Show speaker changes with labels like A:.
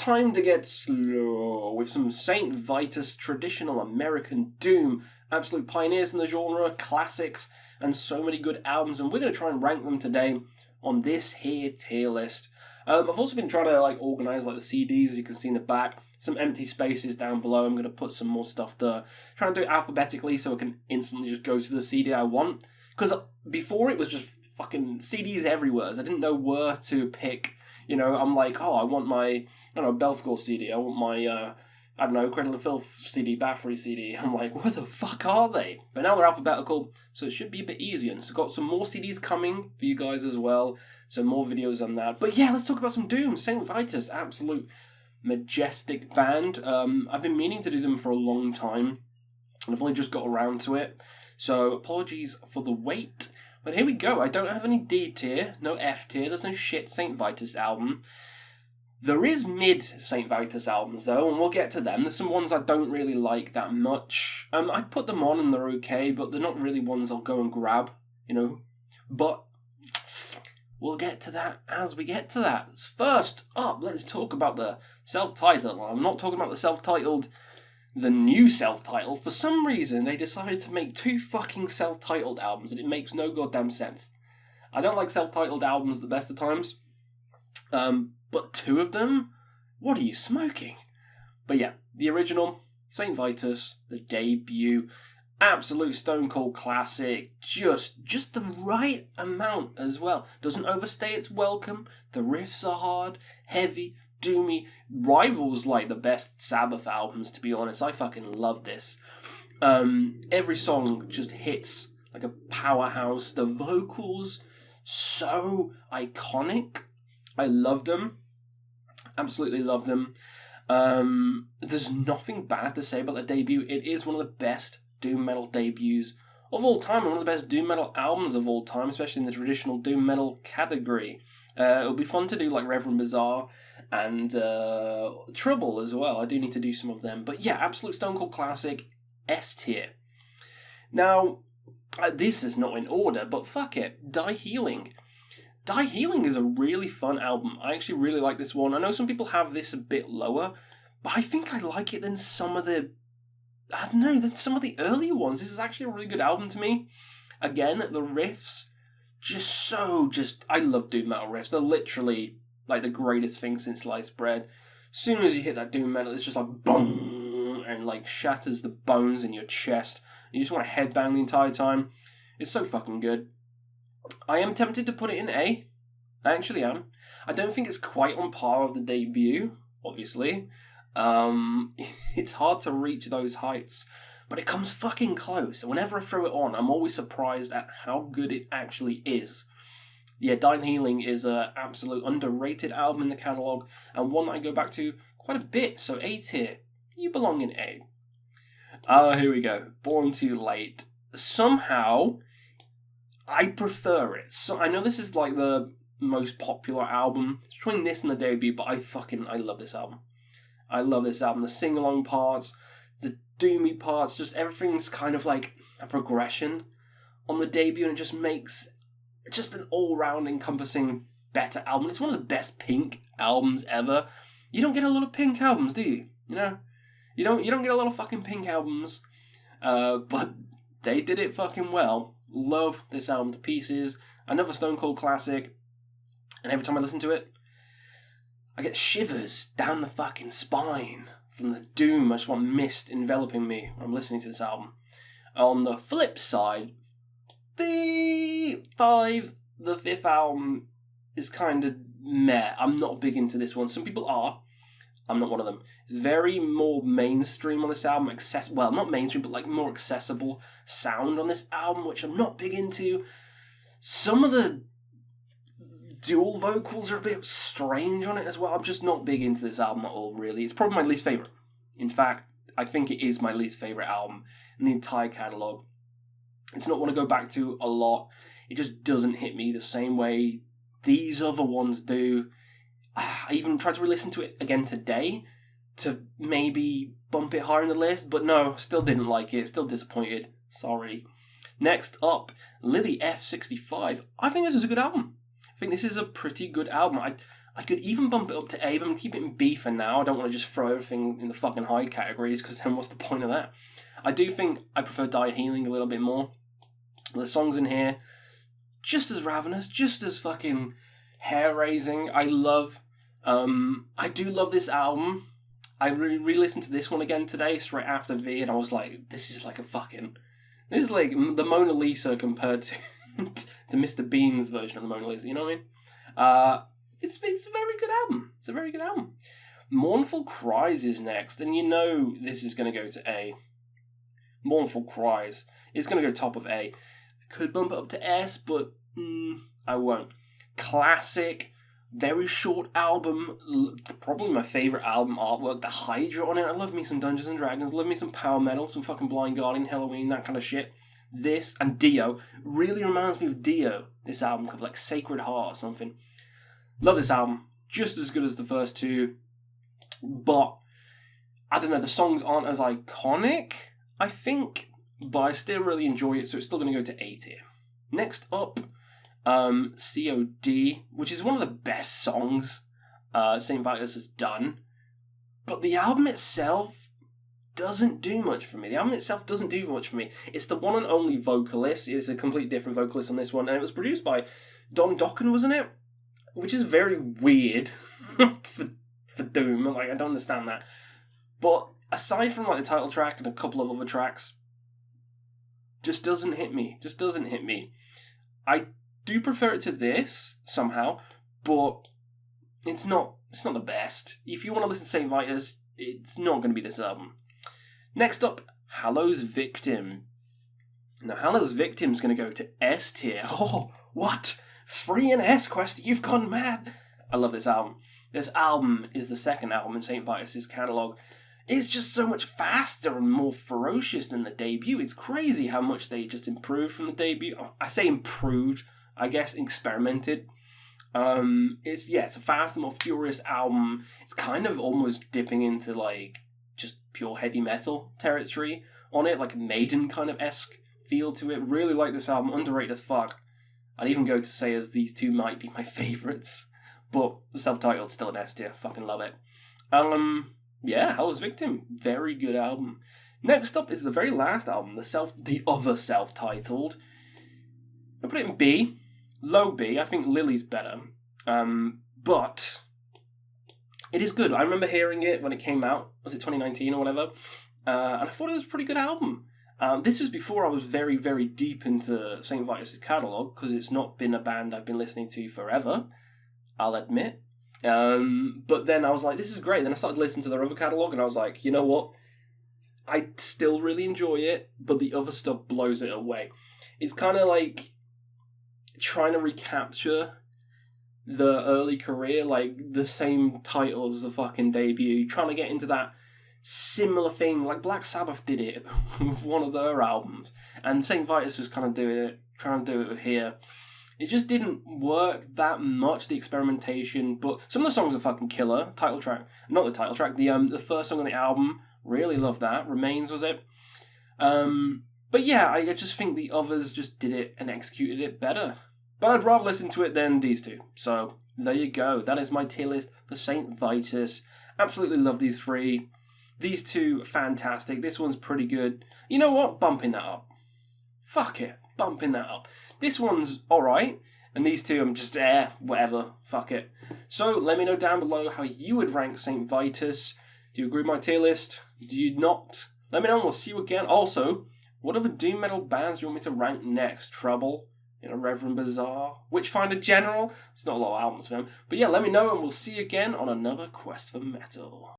A: time to get slow with some St. Vitus traditional American doom, absolute pioneers in the genre, classics, and so many good albums, and we're going to try and rank them today on this here tier list. I've also been trying to organise the CDs, as you can see in the back, some empty spaces down below. I'm going to put some more stuff there, trying to do it alphabetically so I can instantly just go to the CD I want, because before it was just fucking CDs everywhere, so I didn't know where to pick. I'm like, I want my, Belfcore CD, I want my, Cradle of Filth CD, Bathory CD. I'm like, where the fuck are they? But now they're alphabetical, so it should be a bit easier. And so got some more CDs coming for you guys as well, so more videos on that. But yeah, let's talk about some Doom. St. Vitus, absolute majestic band. I've been meaning to do them for a long time, and I've only just got around to it. So apologies for the wait. But here we go. I don't have any D tier, no F tier, there's no shit St. Vitus album. There is mid St. Vitus albums though, and we'll get to them. There's some ones I don't really like that much. I put them on and they're okay, but they're not really ones I'll go and grab, But we'll get to that as we get to that. First up, let's talk about the self-titled. I'm not talking about the new self-titled. For some reason, they decided to make 2 fucking self-titled albums, and it makes no goddamn sense. I don't like self-titled albums the best of times, but 2 of them? What are you smoking? But yeah, the original, St. Vitus, the debut, absolute stone cold classic, just the right amount as well. Doesn't overstay its welcome, the riffs are hard, heavy, doomy, rivals the best Sabbath albums, to be honest. I fucking love this. Every song just hits like a powerhouse. The vocals, so iconic. I love them. Absolutely love them. There's nothing bad to say about the debut. It is one of the best doom metal debuts of all time, and one of the best doom metal albums of all time, especially in the traditional doom metal category. It'll be fun to do Reverend Bizarre and Trouble as well. I do need to do some of them. But yeah, absolute stone cold classic, S tier. Now, this is not in order, but fuck it. Die Healing. Die Healing is a really fun album. I actually really like this one. I know some people have this a bit lower, but I think I like it than some of the earlier ones. This is actually a really good album to me. Again, the riffs, I love doom metal riffs. They're literally the greatest thing since sliced bread. As soon as you hit that doom metal, it's just boom, and shatters the bones in your chest. You just want to headbang the entire time. It's so fucking good. I am tempted to put it in A. I actually am. I don't think it's quite on par with the debut, obviously. It's hard to reach those heights, but it comes fucking close. And whenever I throw it on, I'm always surprised at how good it actually is. Yeah, Die Healing is an absolute underrated album in the catalogue, and one that I go back to quite a bit, so A tier. You belong in A. Here we go. Born Too Late. Somehow, I prefer it. So I know this is the most popular album. It's between this and the debut, but I love this album. I love this album. The sing-along parts, the doomy parts, just everything's kind of like a progression on the debut, and it just makes just an all-round encompassing better album. It's one of the best Pink albums ever. You don't get a lot of Pink albums, do you? You don't get a lot of fucking Pink albums, but they did it fucking well. Love this album to pieces. Another Stone Cold classic, and every time I listen to it, I get shivers down the fucking spine from the doom. I just want mist enveloping me when I'm listening to this album. On the flip side, the 5th album is kind of meh. I'm not big into this one. Some people are. I'm not one of them. It's very more mainstream on this album. Well, not mainstream, but more accessible sound on this album, which I'm not big into. Some of the dual vocals are a bit strange on it as well. I'm just not big into this album at all, really. It's probably my least favourite. In fact, I think it is my least favourite album in the entire catalogue. It's not one I go back to a lot. It just doesn't hit me the same way these other ones do. I even tried to re-listen to it again today to maybe bump it higher in the list, but no, still didn't like it. Still disappointed. Sorry. Next up, Lily F65. I think this is a good album. I think this is a pretty good album. I could even bump it up to A, but I'm keeping it in B for now. I don't want to just throw everything in the fucking high categories, because then what's the point of that? I do think I prefer Died Healing a little bit more. The songs in here, just as ravenous, just as fucking hair-raising. I do love this album. I re-listened to this one again today, straight after V, and I was like, this is like the Mona Lisa compared to to Mr. Bean's version of the Mona Lisa, you know what I mean? It's a very good album. It's a very good album. Mournful Cries is next, and you know this is going to go to A. Mournful Cries is going to go top of A. Could bump it up to S, but I won't. Classic, very short album. Probably my favourite album artwork. The Hydra on it. I love me some Dungeons and Dragons. Love me some power metal, some fucking Blind Guardian, Halloween, that kind of shit. This and Dio really reminds me of Dio. This album cover, like Sacred Heart or something. Love this album. Just as good as the first two. But, I don't know, the songs aren't as iconic, I think. But I still really enjoy it, so it's still going to go to A tier. Next up, COD, which is one of the best songs St. Vitus has done. But the album itself doesn't do much for me. It's the one and only vocalist. It's a completely different vocalist on this one. And it was produced by Don Dokken, wasn't it? Which is very weird for Doom. Like, I don't understand that. But aside from like the title track and a couple of other tracks, just doesn't hit me. I do prefer it to this somehow, but it's not the best. If you want to listen to St. Vitus, it's not going to be this album. Next up, Hallow's Victim. Now, Hallow's Victim is going to go to S tier. Oh, what? 3 and S, Quest, you've gone mad. I love this album. This album is the second album in St. Vitus' catalogue. It's just so much faster and more ferocious than the debut. It's crazy how much they just improved from the debut. I say improved, I guess experimented. It's a faster, more furious album. It's kind of almost dipping into like just pure heavy metal territory on it, like Maiden kind of esque feel to it. Really like this album, underrated as fuck. I'd even go to say as these two might be my favourites, but the self-titled still an S tier. Fucking love it. Hell's Victim, very good album. Next up is the very last album, the other self-titled. I'll put it in B, low B. I think Lily's better, but it is good. I remember hearing it when it came out. Was it 2019 or whatever? And I thought it was a pretty good album. This was before I was very, very deep into St. Vitus' catalogue, because it's not been a band I've been listening to forever, I'll admit. But then I was like, this is great. Then I started listening to their other catalogue, and I was like, you know what? I still really enjoy it, but the other stuff blows it away. It's kind of like trying to recapture the early career, like the same title as the fucking debut, trying to get into that similar thing, like Black Sabbath did it with one of their albums, and St. Vitus was kind of trying to do it here. It just didn't work that much, the experimentation, but some of the songs are fucking killer. The first song on the album, really love that. Remains, was it? But yeah, I just think the others just did it and executed it better. But I'd rather listen to it than these two. So, there you go. That is my tier list for St. Vitus. Absolutely love these three. These two, fantastic. This one's pretty good. You know what? Bumping that up. Fuck it. Bumping that up. This one's alright. And these two, I'm just, whatever. Fuck it. So, let me know down below how you would rank St. Vitus. Do you agree with my tier list? Do you not? Let me know and we'll see you again. Also, what other doom metal bands do you want me to rank next? Trouble? Reverend Bazaar? Witchfinder General? It's not a lot of albums for them. But yeah, let me know and we'll see you again on another Quest for Metal.